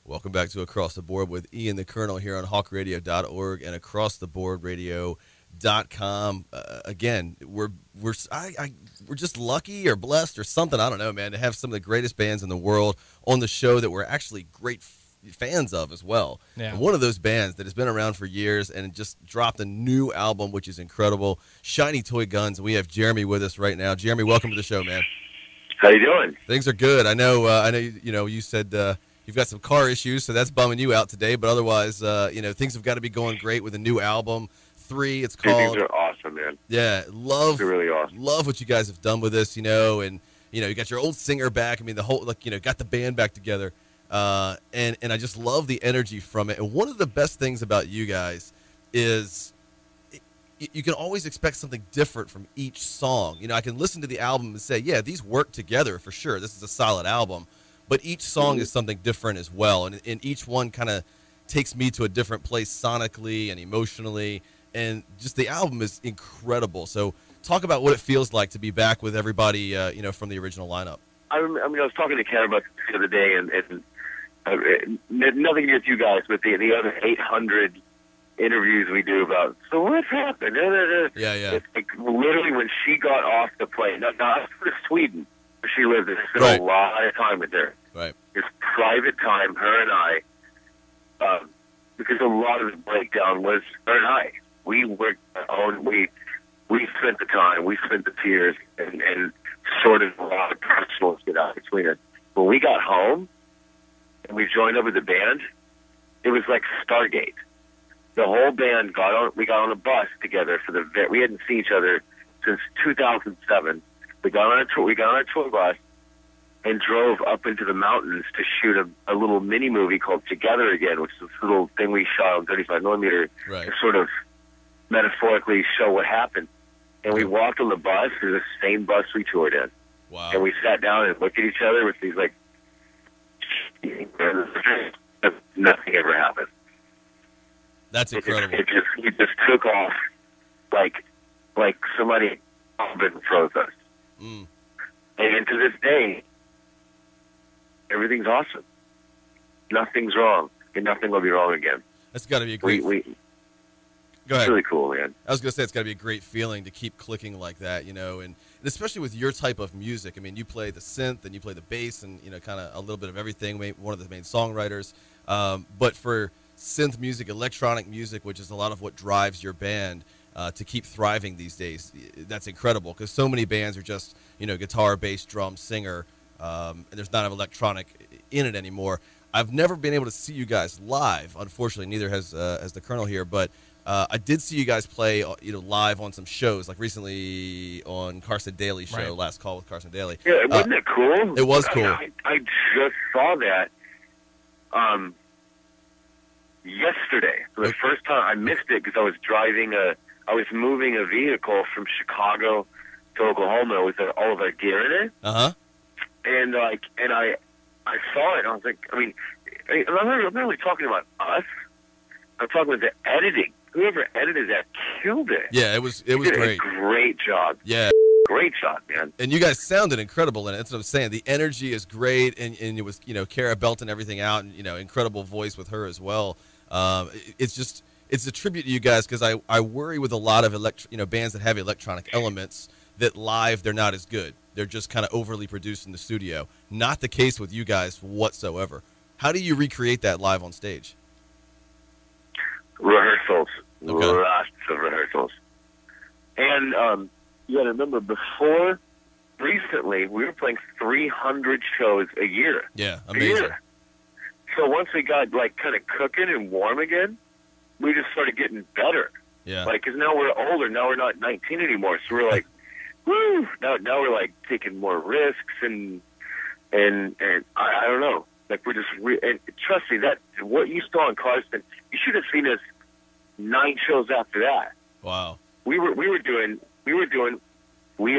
Welcome back to Across the Board with Ian the Colonel here on hawkradio.org and acrosstheboardradio.com. Again, we're just lucky or blessed or something, I don't know, man, to have some of the greatest bands in the world on the show that we're actually great fans of as well. Yeah. And one of those bands that has been around for years and just dropped a new album, which is incredible, Shiny Toy Guns. And we have Jeremy with us right now. Jeremy, welcome to the show, man. How you doing? Things are good. I know. You said you've got some car issues, so that's bumming you out today. But otherwise, things have got to be going great with a new album. 3, it's called. Things are awesome, man. Yeah, They're really awesome. Love what you guys have done with this, and you got your old singer back. I mean, the whole got the band back together, and I just love the energy from it. And one of the best things about you guys is you can always expect something different from each song. I can listen to the album and say, yeah, these work together for sure. This is a solid album. But each song is something different as well. And each one kind of takes me to a different place sonically and emotionally. And just the album is incredible. So talk about what it feels like to be back with everybody, from the original lineup. I was talking to Ken about this the other day, and nothing against you guys, but the other 800 interviews we do about, so what happened? Yeah. It's like literally when she got off the plane. Now I flew to Sweden, where she lives, and I spent Right. a lot of time with her. Right. It's private time, her and I, because a lot of the breakdown was her and I. We worked our own. We spent the time, we spent the tears, and sorted a lot of personal shit out between us. When we got home and we joined up with the band, it was like Stargate. The whole band we got on a bus together we hadn't seen each other since 2007. We got on a tour bus and drove up into the mountains to shoot a little mini movie called Together Again, which is this little thing we shot on 35 millimeter Right. to sort of metaphorically show what happened. And we walked on the bus, it was the same bus we toured in. Wow. And we sat down and looked at each other with these nothing ever happened. That's incredible. It just took off like somebody froze us. Mm. And to this day, everything's awesome. Nothing's wrong, and nothing will be wrong again. That's got to be a great. Go ahead. It's really cool, man. I was going to say it's got to be a great feeling to keep clicking like that, and especially with your type of music. I mean, you play the synth and you play the bass and, kind of a little bit of everything, one of the main songwriters. But for synth music, electronic music, which is a lot of what drives your band to keep thriving these days, that's incredible because so many bands are just, guitar, bass, drum, singer, and there's not enough electronic in it anymore. I've never been able to see you guys live. Unfortunately, neither has the Colonel here, but I did see you guys play, live on some shows, like recently on Carson Daly show, Right. Last Call with Carson Daly. Yeah, wasn't it cool? It was cool. I just saw that yesterday. For the first time, I missed it because I was moving a vehicle from Chicago to Oklahoma with all of our gear in it. Uh-huh. And I saw it. And I was like, I'm not really talking about us. I'm talking about the editing. Whoever edited that killed it. Yeah, it was Did great. a great job. Yeah. Great job, man. And you guys sounded incredible in it. That's what I'm saying. The energy is great, and it was, Cara belting everything out, and, incredible voice with her as well. It's a tribute to you guys because I worry with a lot of bands that have electronic elements that live they're not as good. They're just kind of overly produced in the studio. Not the case with you guys whatsoever. How do you recreate that live on stage? Rehearsals. Okay. Lots of rehearsals. And you got to remember, recently, we were playing 300 shows a year. Yeah, A amazing. year. So once we got, kind of cooking and warm again, we just started getting better. Yeah. Because now we're older. Now we're not 19 anymore. So we're like, woo! Now we're, taking more risks and I don't know. We're just and trust me, that what you saw in Carson, you should have seen us 9 shows after that. Wow. We are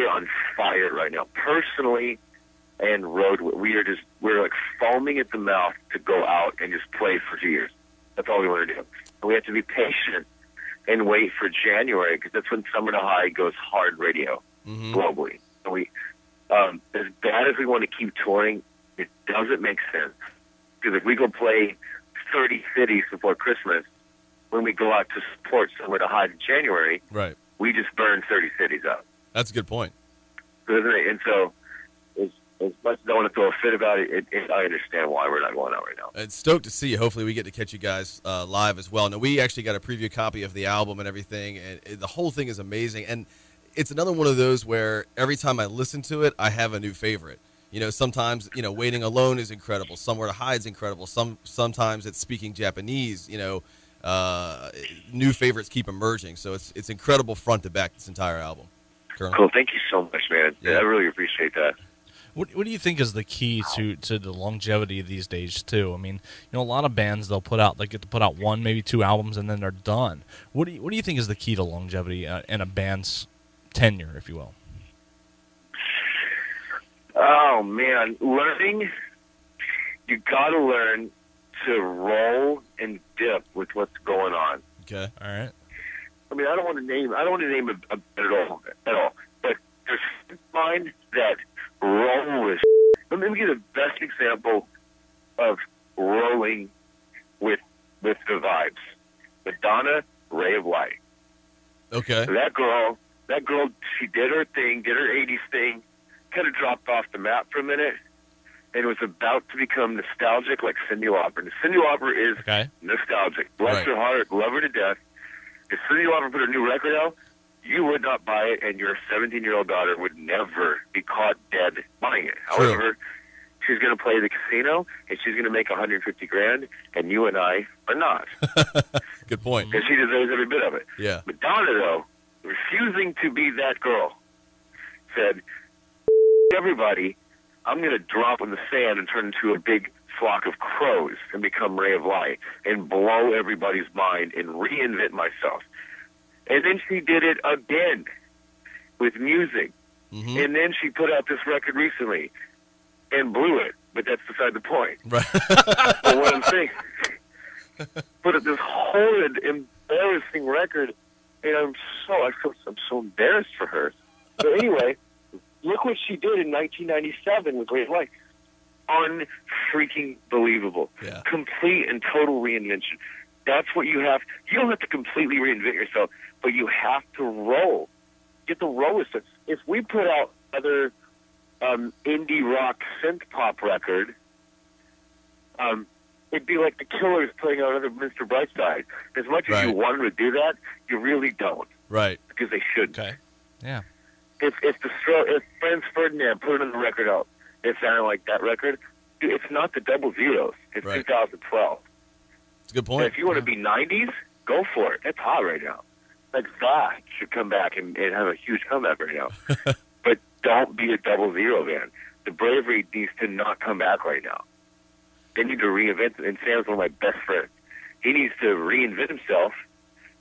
on fire right now, personally and road. We're like foaming at the mouth to go out and just play for 2 years. That's all we want to do. And we have to be patient and wait for January because that's when Summer to High goes hard radio globally. And we, as bad as we want to keep touring, it doesn't make sense Because if we go play 30 cities before Christmas, when we go out to support Somewhere to Hide in January, Right. we just burn 30 cities up. That's a good point. Isn't it? And so, as much as I want to throw a fit about it, I understand why we're not going out right now. And stoked to see you. Hopefully we get to catch you guys live as well. Now, we actually got a preview copy of the album and everything, and the whole thing is amazing. And it's another one of those where every time I listen to it, I have a new favorite. You know, sometimes, you know, Waiting Alone is incredible. Somewhere to Hide is incredible. Sometimes it's Speaking Japanese. You know, new favorites keep emerging. So it's incredible front to back, this entire album. Colonel? Cool. Thank you so much, man. Yeah. I really appreciate that. What do you think is the key to the longevity these days too? I mean, you know, a lot of bands they get to put out one, maybe two albums, and then they're done. What do you think is the key to longevity in a band's tenure, if you will? Oh man, learning. You got to learn to roll and dip with what's going on. Okay. All right. I mean, I don't want to name a band at all. But there's mine that roll with. Let me give you the best example of rolling with the vibes. Madonna, Ray of Light. Okay. That girl, she did her thing, did her 80s thing, kind of dropped off the map for a minute, and was about to become nostalgic like Cyndi Lauper. And Cyndi Lauper is nostalgic. Bless Right. her heart, love her to death. If Cyndi Lauper put a new record out, you would not buy it, and your 17-year-old daughter would never be caught dead buying it. True. However, she's going to play the casino, and she's going to make $150,000, and you and I are not. Good point. And she deserves every bit of it. Yeah. Madonna, though, refusing to be that girl, said, everybody, I'm going to drop in the sand and turn into a big flock of crows and become Ray of Light and blow everybody's mind and reinvent myself. And then she did it again with music. Mm-hmm. And then she put out this record recently and blew it. But that's beside the point. Right. But what I'm saying, put up this horrid, embarrassing record, and I'm so embarrassed for her. But anyway, look what she did in 1997 with Ray of Light. Unfreaking believable. Yeah. Complete and total reinvention. That's what you have. You don't have to completely reinvent yourself, but you have to roll. Get the roll with it. If we put out another indie rock synth pop record, it'd be like the Killers putting out another Mr. Brightside. As much as you Right. want them to do that, you really don't, Right. because they shouldn't. Okay. Yeah. If Franz Ferdinand put another record out, it sounded like that record. Dude, it's not the Double Zeros. It's Right. 2012. It's a good And point. if you want to be 90s, go for it. That's hot right now. Like that should come back and have a huge comeback right now. But don't be a Double Zero band. The bravery needs to not come back right now. They need to reinvent it. And Sam's one of my best friends. He needs to reinvent himself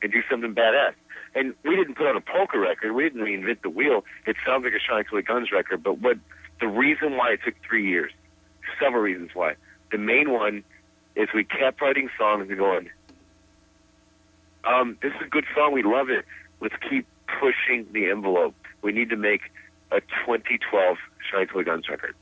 and do something badass. And we didn't put out a polka record. We didn't reinvent the wheel. It sounds like a Shine Till It Guns record. But the reason why it took 3 years, several reasons why. The main one is we kept writing songs and going, this is a good song. We love it. Let's keep pushing the envelope. We need to make a 2012 Shine Till It Guns record.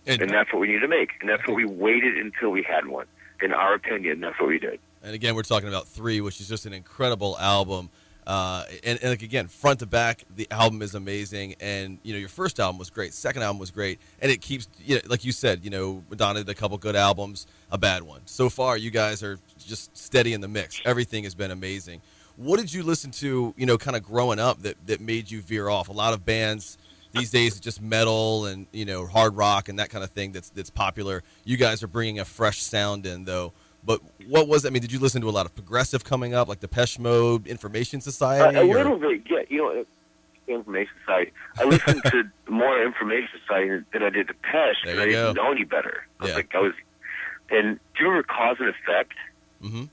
And that's what we need to make. And that's what we waited until we had one. In our opinion, that's what we did. And again, we're talking about 3, which is just an incredible album. And like, again, front to back, the album is amazing. And, you know, your first album was great. Second album was great. And it keeps, you know, like you said, you know, Madonna did a couple good albums, a bad one. So far, you guys are just steady in the mix. Everything has been amazing. What did you listen to, you know, kind of growing up that made you veer off? A lot of bands these days, it's just metal and, you know, hard rock and that kind of thing that's popular. You guys are bringing a fresh sound in, though. But what was, I mean, did you listen to a lot of progressive coming up, like Depeche Mode, Information Society? A little bit, yeah. You know, Information Society. I listened to more Information Society than I did Depeche because I didn't know any better. And do you remember Cause and Effect? Mm-hmm.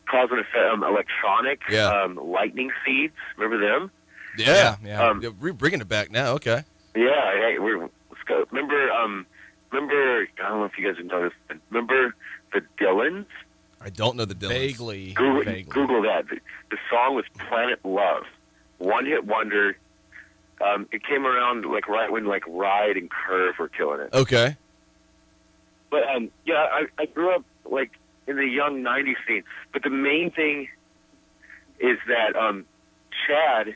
Cause and Effect, Electronic, Yeah. Lightning Seeds. Remember them? Yeah. Yeah. We're bringing it back now. Okay. Yeah. Hey, let's go. Remember, I don't know if you guys know this, but remember the Dylans? I don't know the Dylans. Vaguely. Google that. The song was Planet Love. One-hit wonder. It came around like right when like Ride and Curve were killing it. Okay. But yeah, I grew up like in the young '90s scene. But the main thing is that Chad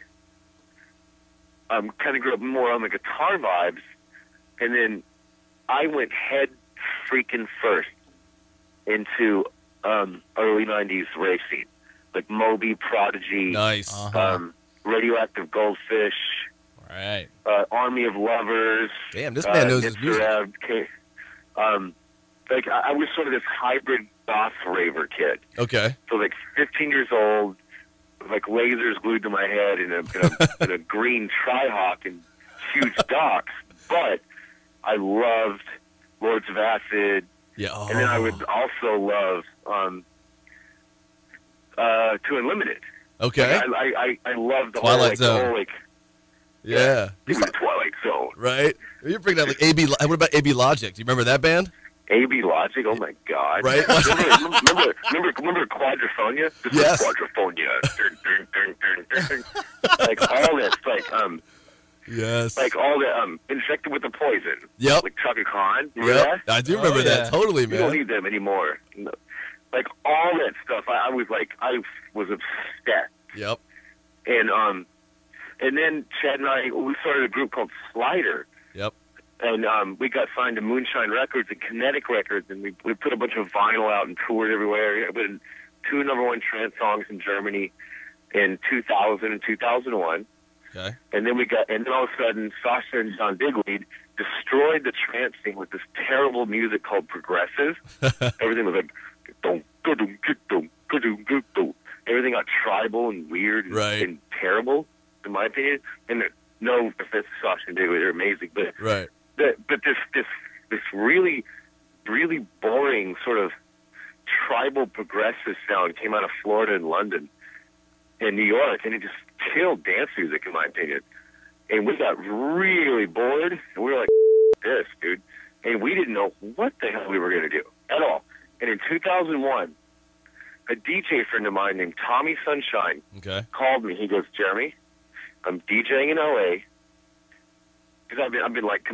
kind of grew up more on the guitar vibes, and then I went head freaking first into early '90s rave scene, like Moby, Prodigy, Nice. Radioactive Goldfish, Right. Army of Lovers. Damn, this man knows his music. Like I was sort of this hybrid goth raver kid. Okay. So like 15 years old, with like lasers glued to my head, and a green Tri-Hawk and huge docks. But I loved Lords of Acid, Yeah. Oh. and then I would also love To Unlimited. Okay. Like, I love the Twilight whole, like, Zone. the whole, like, Yeah. give me the Twilight Zone. Right. You're bringing out like AB. What about AB Logic? Do you remember that band? AB Logic, oh my God! Right. remember Quadrophonia? This Yes. is Quadrophonia. Like all this, Yes. like all the Infected with the Poison. Yep. Like Chaka Khan. Remember Yep. that? I do remember Oh, that yeah. totally, We don't man. need them anymore. No. Like all that stuff. I was obsessed. Yep. And then Chad and I, we started a group called Slider. Yep. And we got signed to Moonshine Records and Kinetic Records, and we put a bunch of vinyl out and toured everywhere. We did 2 #1 trance songs in Germany in 2000 and 2001. Okay. And then all of a sudden, Sasha and John Digweed destroyed the trance scene with this terrible music called progressive. Everything was like, dum, dum, dum, dum, dum, dum. Everything got tribal and weird and, Right. and terrible, in my opinion. And no offense to Sasha and Digweed, they're amazing, but Right. but this really, really boring sort of tribal progressive sound came out of Florida and London and New York, and it just killed dance music, in my opinion. And we got really bored, and we were like, this, dude. And we didn't know what the hell we were going to do at all. And in 2001, a DJ friend of mine named Tommy Sunshine Okay. called me. He goes, Jeremy, I'm DJing in LA. Because I've been like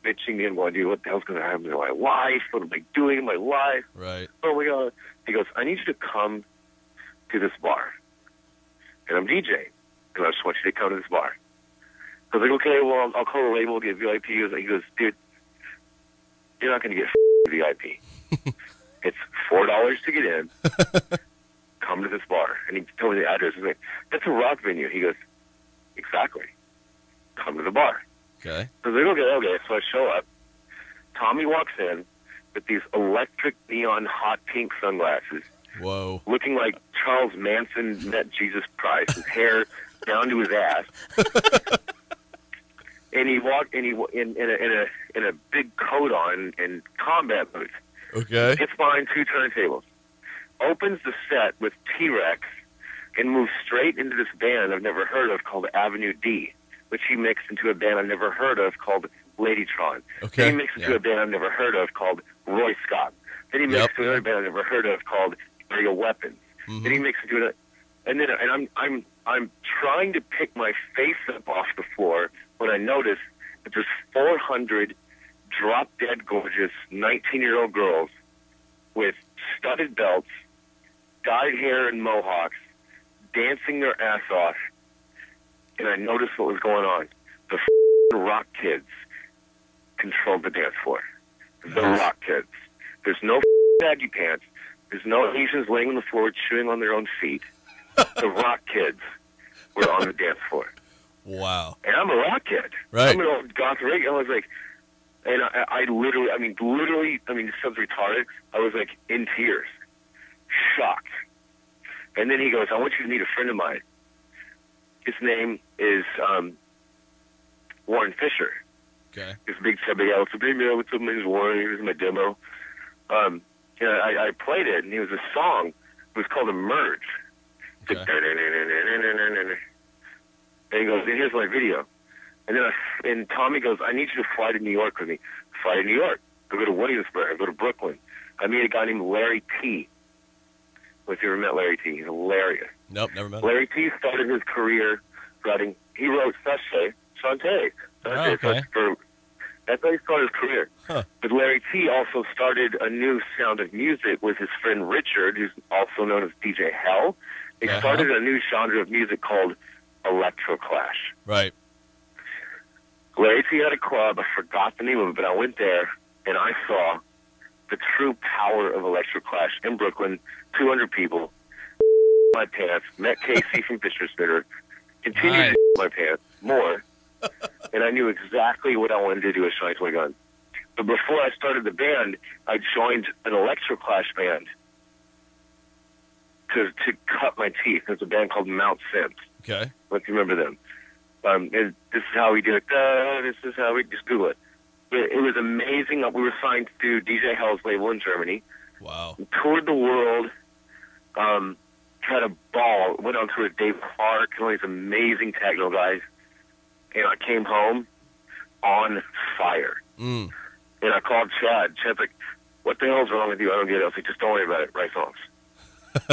bitching and going, dude, what the hell's going to happen in my life? What am I doing in my life? Right. Oh my God. He goes, I need you to come to this bar. And I'm DJing. And I just want you to come to this bar. I was like, okay, well, I'll call the label, get VIP. He goes, dude, you're not going to get VIP. It's $4 to get in. Come to this bar. And he told me the address. He's like, that's a rock venue. He goes, exactly. Come to the bar. Okay. So I was like, okay. So I show up. Tommy walks in with these electric neon hot pink sunglasses, Whoa. looking like Charles Manson met Jesus Christ, his hair down to his ass. And he walked in a big coat on and combat boots. Okay. Gets behind 2 turntables, opens the set with T-Rex, and moves straight into this band I've never heard of called Avenue D, which he mixed into a band I've never heard of called Ladytron. Okay. Then he mixed into a band I've never heard of called Roy Scott. Then he mixed into another band I've never heard of called Aerial Weapons. Then he mixed into it, and I'm trying to pick my face up off the floor when I notice that there's 400 drop-dead gorgeous 19-year-old girls with studded belts, dyed hair and mohawks, dancing their ass off, and I noticed what was going on. The rock kids controlled the dance floor. The rock kids. There's no baggy pants. There's no Asians laying on the floor chewing on their own feet. The rock kids were on the dance floor. Wow. And I'm a rock kid. Right. I'm an old goth reggae. I was like, and I literally, it sounds retarded. I was like in tears, shocked. And then he goes, I want you to meet a friend of mine. His name is Warren Fisher. Okay. This big chubby guy. What's up, hey man? What's up? My name's Warren. Here's my demo. I played it, and it was a song. It was called Emerge. Okay. And he goes, and here's my video. And then Tommy goes, I need you to fly to New York with me. Fly to New York. I go to Williamsburg. I go to Brooklyn. I meet a guy named Larry T. If you ever met Larry T, he's hilarious. Nope, never met him. Larry T started his career writing. He wrote Shantae. Oh, okay. That's how he started his career. Huh. But Larry T also started a new sound of music with his friend Richard, who's also known as DJ Hell. They started a new genre of music called Electroclash. Right. Larry T had a club. I forgot the name of it, but I went there and I saw the true power of Electroclash in Brooklyn. 200 people. My pants. Met Casey from Fisher Spitter. Continued to my pants more. And I knew exactly what I wanted to do with Shiny Toy Gun. But before I started the band, I joined an Electroclash band to cut my teeth. There's a band called Mount Sims. Okay. If you remember them. And this is how we do it. This is how we just Google it. It was amazing. We were signed to DJ Hell's label in Germany. Wow. We toured the world. Had a ball. Went on tour with Dave Clark and all these amazing techno guys. And I came home on fire. Mm. And I called Chad. Chad's like, what the hell's wrong with you? I don't get it. I was like, just don't worry about it. Write songs.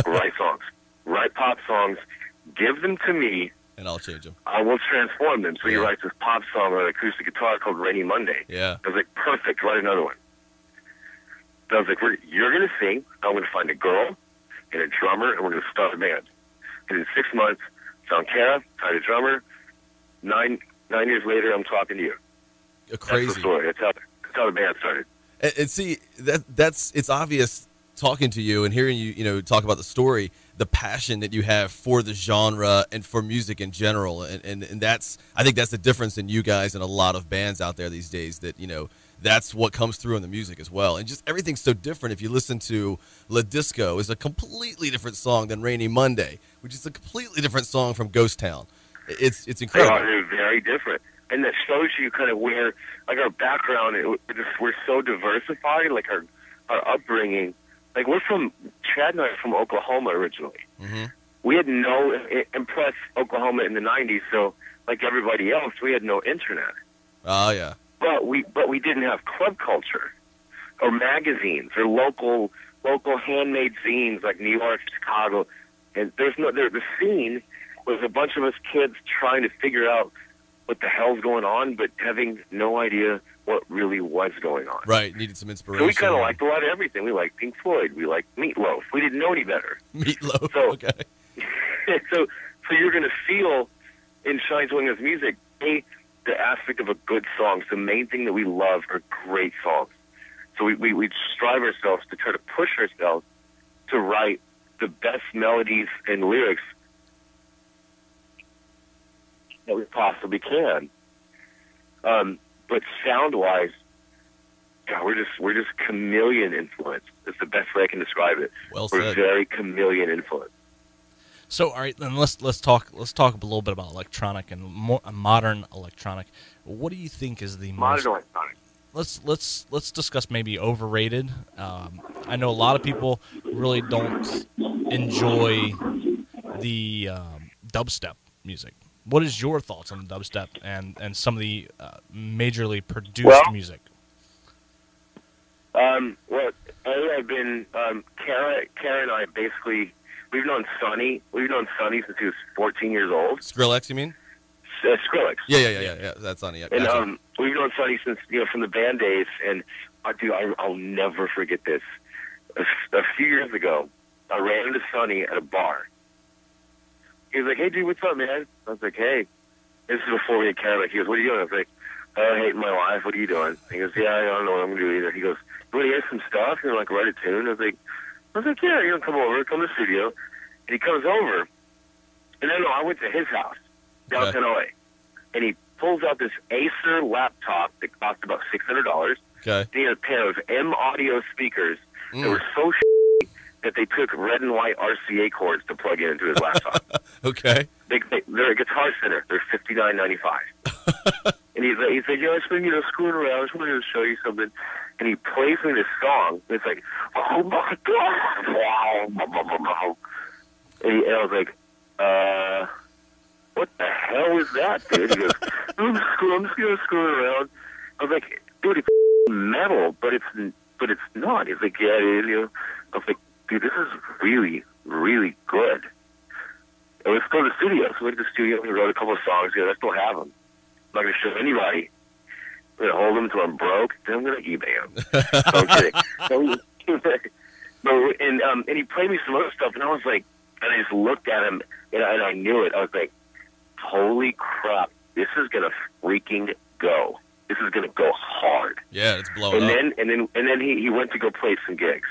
Write songs. Write pop songs. Give them to me. And I'll change them. I will transform them. So he writes this pop song on an acoustic guitar called Rainy Monday. Yeah. I was like, perfect. Write another one. So I was like, you're going to sing. I'm going to find a girl and a drummer, and we're going to start a band. And in 6 months, found Kara, hired a drummer. 9 years later, I'm talking to you. Crazy. That's the story. That's how the band started. And see, that's it's obvious talking to you and hearing you, talk about the story, the passion that you have for the genre and for music in general. And that's, I think that's the difference in you guys and a lot of bands out there these days that, that's what comes through in the music as well. And just everything's so different. If you listen to La Disco, is a completely different song than Rainy Monday, which is a completely different song from Ghost Town. It's incredible. They're very different. And that shows you kind of where, like, our background, we're so diversified, like our upbringing. Like, Chad and I are from Oklahoma originally. Mm-hmm. We had and plus Oklahoma in the 90s, so like everybody else, we had no internet. Oh, yeah. But we didn't have club culture or magazines or local handmade zines like New York, Chicago. And the scene was a bunch of us kids trying to figure out what the hell's going on, but having no idea what really was going on. Right, needed some inspiration. So we kind of liked a lot of everything. We liked Pink Floyd. We liked Meatloaf. We didn't know any better. Meatloaf, so, okay. so you're going to feel in Shine Swinger's music, the aspect of a good song. The main thing that we love are great songs. So we strive ourselves to try to push ourselves to write the best melodies and lyrics that we possibly can. But sound-wise, we're just chameleon influenced. That's the best way I can describe it. Well we're said. very chameleon influenced. So, all right, then let's talk a little bit about electronic and modern electronic. What do you think is the Modern electronic. Let's discuss maybe overrated. I know a lot of people really don't enjoy the dubstep music. What is your thoughts on the dubstep and some of the majorly produced music? Well, I've been Kara and I basically we've known Sonny since he was 14 years old. Skrillex, you mean? Skrillex. Yeah. That's Sonny. Yeah, and gotcha. We've known Sonny since from the band days, and I'll never forget this. A few years ago, I ran into Sonny at a bar. He was like, "Hey, dude, what's up, man?" I was like, "Hey." This is before we had Kara. He goes, "What are you doing?" I was like, "I hate my life. What are you doing?" He goes, "Yeah, I don't know what I'm gonna do either." He goes, "You want to hear some stuff? You know, like write a tune?" I was like, "Yeah, you know, come to the studio." And he comes over, and then I went to his house downtown LA, and he pulls out this Acer laptop that cost about $600. Okay. He had a pair of M Audio speakers that were so that they took red and white RCA cords to plug into his laptop. Okay. They're a Guitar Center. They're $59.95. And he's like, "Yeah, I just been screwing around. I just wanted to show you something." And he plays me this song. And it's like, "Oh my God!" Wow. And I was like, "What the hell is that, dude?" He goes, I'm just screwing around. I was like, "Dude, it's metal, but it's not." He's like, "Yeah, it is." I was like, "Dude, this is really, really good." And let's go to the studio. So we went to the studio. We wrote a couple of songs. I still have them. I'm not going to show anybody. going to hold him until I'm broke. Then I'm going to eBay him. No, I'm kidding. And he played me some other stuff, and I was like, and I just looked at him, and I knew it. I was like, holy crap, this is going to freaking go. This is going to go hard. Yeah, it's blowing up. And then he went to go play some gigs.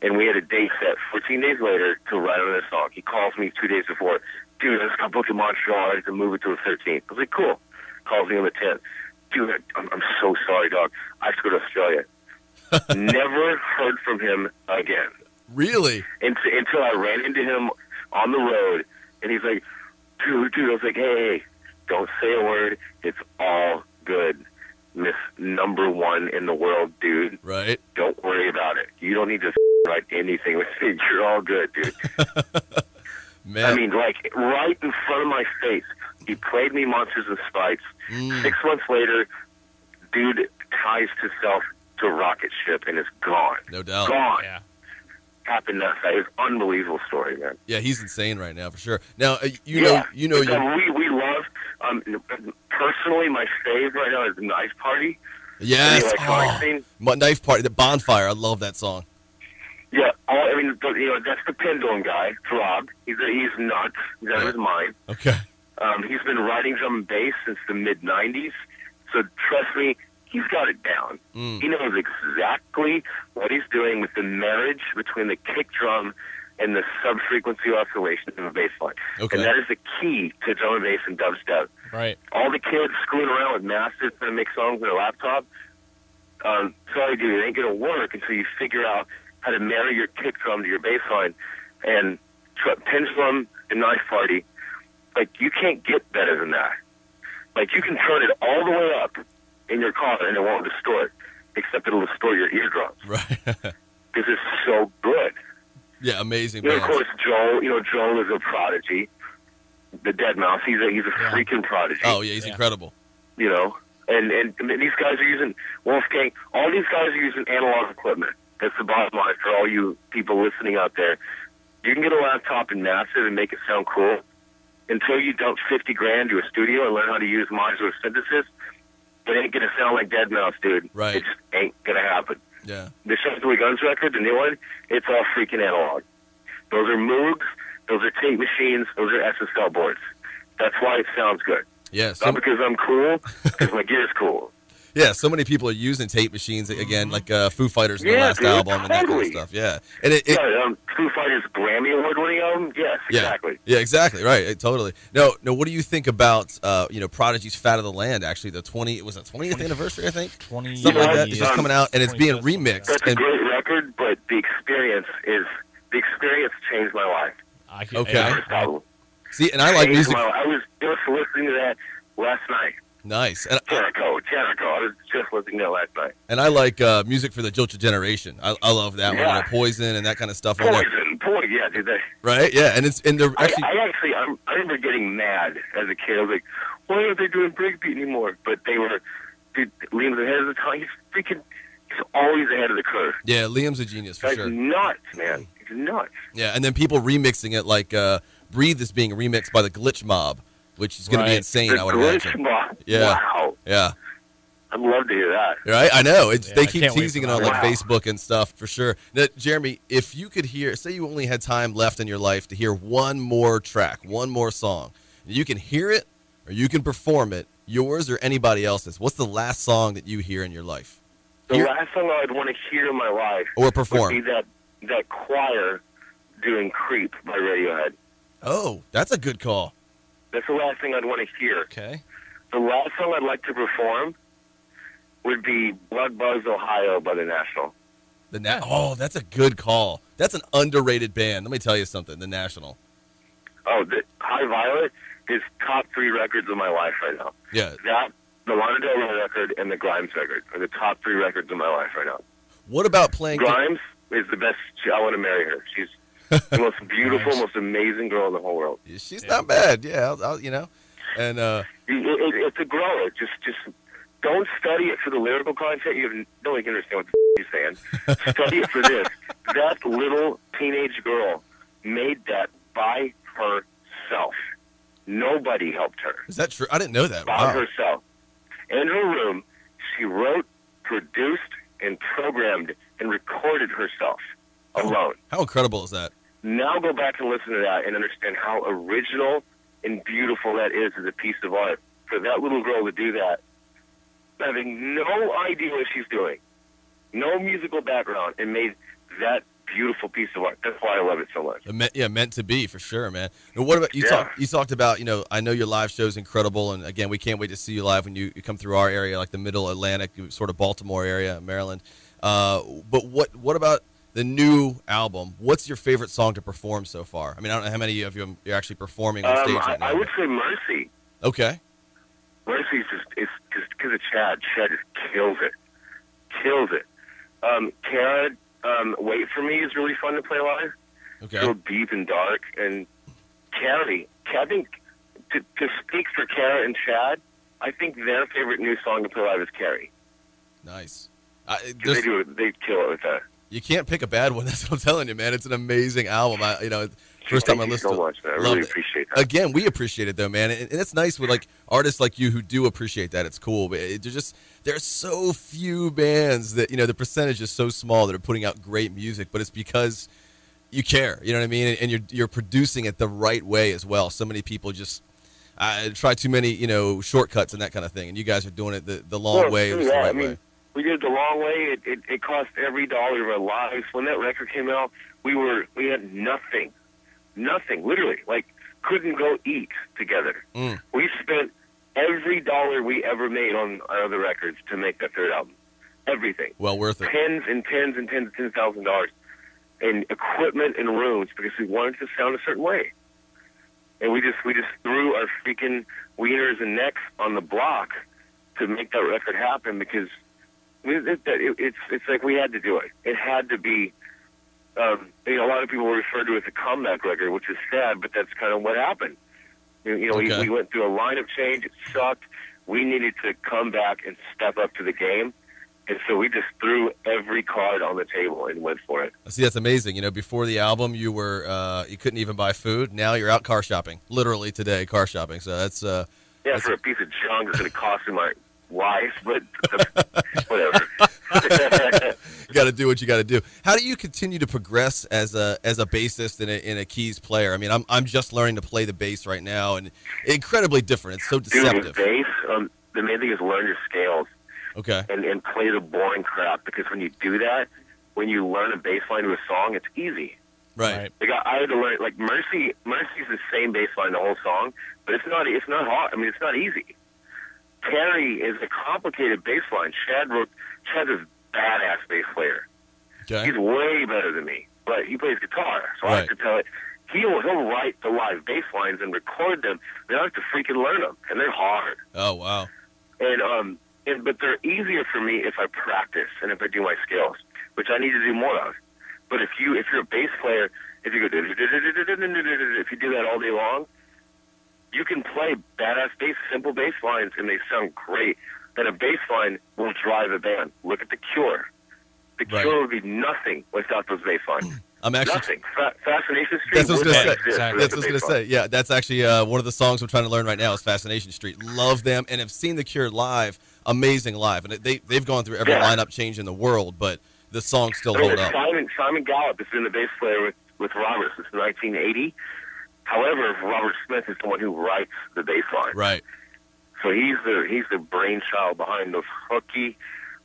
And we had a date set 14 days later to write on this song. He calls me 2 days before. Dude, let's go book in Montreal. I have to move it to the 13th. I was like, cool. Calls me on the 10th. Dude, I'm so sorry, dog. I have to go to Australia. Never heard from him again. Really? Until I ran into him on the road. And he's like, dude. I was like, hey, don't say a word. It's all good. Miss number one in the world, dude. Right. Don't worry about it. You don't need to write anything with me. You're all good, dude. Man. I mean, like, right in front of my face. He played me Monsters and Spikes. 6 months later, dude ties himself to a rocket ship and is gone. No doubt. Gone. Yeah. Happened that night. It's an unbelievable story, man. Yeah, he's insane right now for sure. Now you Yeah. know We love. Personally, my fave right now is Knife Party. yes, The electronic scene. Knife Party, the Bonfire. I love that song. Yeah, that's the Pendulum guy, Rob. He's nuts. He's out of his mind. Okay. He's been writing drum and bass since the mid '90s. So trust me, he's got it down. He knows exactly what he's doing with the marriage between the kick drum and the sub-frequency oscillation of a bass line. Okay. And that is the key to drum and bass and dubstep. Right. All the kids screwing around with masters to make songs on their laptop, sorry, dude, it ain't going to work until you figure out how to marry your kick drum to your bass line. And Pendulum and Knife Party, like, you can't get better than that. Like, you can turn it all the way up in your car and it won't distort, except it'll distort your eardrums. Right. Because it's so good. Yeah, amazing. Of bands. course, Joel is a prodigy. The Deadmau5, he's a freaking prodigy. Oh yeah, he's incredible. You know, and these guys are using Wolfgang. All these guys are using analog equipment. That's the bottom line for all you people listening out there. You can get a laptop in massive and make it sound cool. Until you dump $50,000 to a studio and learn how to use modular synthesis, it ain't gonna sound like Deadmau5, dude. Right. It just ain't gonna happen. Yeah. The Shuffle Guns record, the new one, it's all freaking analog. Those are Moogs, those are tape machines, those are SSL boards. That's why it sounds good. Yeah. Not because I'm cool, because my gear's cool. Yeah, so many people are using tape machines again, like Foo Fighters in their Yeah, last dude, album and that kind of totally. stuff. Yeah, and Foo Fighters Grammy Award-winning album? Yes, exactly. Yeah, exactly. Right, totally. No. What do you think about Prodigy's "Fat of the Land"? Actually, the 20th anniversary, I think. 20 Something like that. It's just coming out, and it's being 20 remixed. That's a great record, but the experience changed my life. Okay. I- See, and I like Changed music. I was just listening to that last night. Nice, and Jericho. I was just listening to that last night. and I like music for the Jilted Generation. I love that one. Yeah. Poison and that kind of stuff. On there. Poison, yeah, dude. Right? Yeah, and they're actually. I remember getting mad as a kid. I was like, why aren't they doing breakbeat anymore? But they were, dude, Liam's ahead of the time. He's always ahead of the curve. Yeah, Liam's a genius for That's sure. nuts, man. He's nuts. Yeah, and then people remixing it, like "Breathe" is being remixed by the Glitch Mob, which is going to be Right. insane. The I would Glitch imagine. Mob. Yeah. Wow. Yeah. I'd love to hear that. Right, I know. Yeah, They I keep can't wait teasing for it on that. like Wow. Facebook and stuff for sure. Now, Jeremy, if you could hear, say you only had time left in your life to hear one more track, one more song, you can hear it or you can perform it, yours or anybody else's. What's the last song that you hear in your life? The Hear- last song I'd want to hear in my life Or would be perform? that choir doing "Creep" by Radiohead. Oh, that's a good call. That's the last thing I'd want to hear. Okay. The last song I'd like to perform would be "Blood Buzz Ohio" by The National. Oh, that's a good call. That's an underrated band. Let me tell you something. The National. Oh, the High Violet is top 3 records of my life right now. Yeah. That, the Lana Del Rey record, and the Grimes record are the top 3 records of my life right now. What about playing? Grimes is the best. I want to marry her. She's the most beautiful, most amazing girl in the whole world. She's not bad. Yeah, and It's a grower. Just don't study it for the lyrical content. No one can understand what he's saying. Study it for this. That little teenage girl made that by herself. Nobody helped her. is that true? I didn't know that. By Wow. herself. In her room, she alone. How incredible is that? Now go back and listen to that and understand how original and beautiful that is as a piece of art. For that little girl to do that, having no idea what she's doing, no musical background, and made that beautiful piece of art. That's why I love it so much. Meant to be, for sure, man. And what about you? Yeah. You talked about, I know your live show is incredible, and again, we can't wait to see you live when you come through our area, like the Middle Atlantic, sort of Baltimore area, Maryland. But what about the new album? What's your favorite song to perform so far? I mean, I don't know how many of you are actually performing on stage right now. I would say Mercy. Okay. Mercy's just because of Chad. Chad just kills it. Kara, Wait For Me is really fun to play live. Okay. Real deep and dark. And Carrie, I think to speak for Kara and Chad, I think their favorite new song to play live is Carrie. Nice. They kill it with that. You can't pick a bad one. That's what I'm telling you, man. It's an amazing album. First time I listened to it. Thank you so much, man. I really appreciate that. Again, we appreciate it, though, man. And it's nice with, like, artists like you who do appreciate that. It's cool. But there's so few bands that, the percentage is so small that are putting out great music. But it's because you care, you know what I mean? And you're producing it the right way as well. So many people just try too many, shortcuts and that kind of thing. And you guys are doing it the long way. The right way. We did it the long way. It cost every dollar of our lives. When that record came out, we had nothing, literally. Like, couldn't go eat together. We spent every dollar we ever made on our other records to make that third album. Everything. Well worth it. Tens of $10,000 in equipment and rooms because we wanted it to sound a certain way. And we just threw our freaking wieners and necks on the block to make that record happen because it's like we had to do it. It had to be. A lot of people refer to it as a comeback record, which is sad, but that's kind of what happened. We went through a lineup change. It sucked. We needed to come back and step up to the game, and so we just threw every card on the table and went for it. See, that's amazing. Before the album, you couldn't even buy food. Now you're out car shopping, literally today, car shopping. So that's for a piece of junk that's going to cost me my life, but whatever. You got to do what you got to do. How do you continue to progress as a bassist and a keys player? I mean, I'm just learning to play the bass right now, and incredibly different. It's so deceptive. Dude, with bass, the main thing is learn your scales. Okay. And play the boring crap, because when you do that, when you learn a bass line to a song, it's easy. Right. Like I had to learn, like Mercy's the same bass line the whole song, but it's not hard. I mean, it's not easy. Carrie is a complicated bass line. Chad's a badass bass player. Okay. He's way better than me, but he plays guitar, so I have to tell it. He'll write the live bass lines and record them. Then I have to freaking learn them, and they're hard. Oh wow. But they're easier for me if I practice and if I do my scales, which I need to do more of. But if you're a bass player, if you go if you do that all day long, you can play badass bass, simple bass lines, and they sound great. Then a bass line will drive a band. Look at The Cure. The Cure would be nothing without those bass lines. Nothing. Fascination Street. That's what I was going to say. Exactly. That's what I was going to say. Yeah, that's actually one of the songs I'm trying to learn right now is Fascination Street. Love them, and have seen The Cure live. Amazing live. And they've gone through every lineup change in the world, but the songs still hold up. Simon Gallup has been the bass player with Robert since 1980. However, Robert Smith is the one who writes the bass line. Right. So he's the brainchild behind those hooky,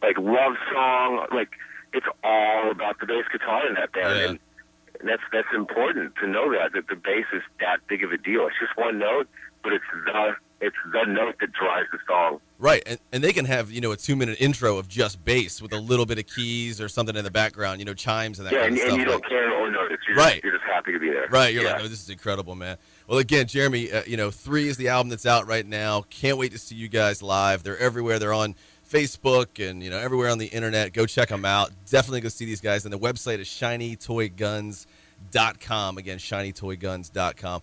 like, love song. Like, it's all about the bass guitar in that band. And that's important to know that the bass is that big of a deal. It's just one note, but it's the note that drives the song. Right, and they can have, a 2-minute intro of just bass with a little bit of keys or something in the background, chimes and that kind of stuff. And you don't care or notice. You're just happy to be there. Right, you're like, oh, this is incredible, man. Well, again, Jeremy, 3 is the album that's out right now. Can't wait to see you guys live. They're everywhere. They're on Facebook and, everywhere on the internet. Go check them out. Definitely go see these guys. And the website is shinytoyguns.com. Again, shinytoyguns.com.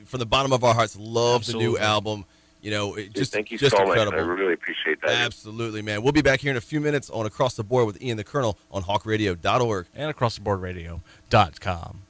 From the bottom of our hearts, love the new album. Thank you just so incredible. much. I really appreciate that. Absolutely, man. We'll be back here in a few minutes on Across the Board with Ian the Colonel on hawkradio.org. And acrosstheboardradio.com.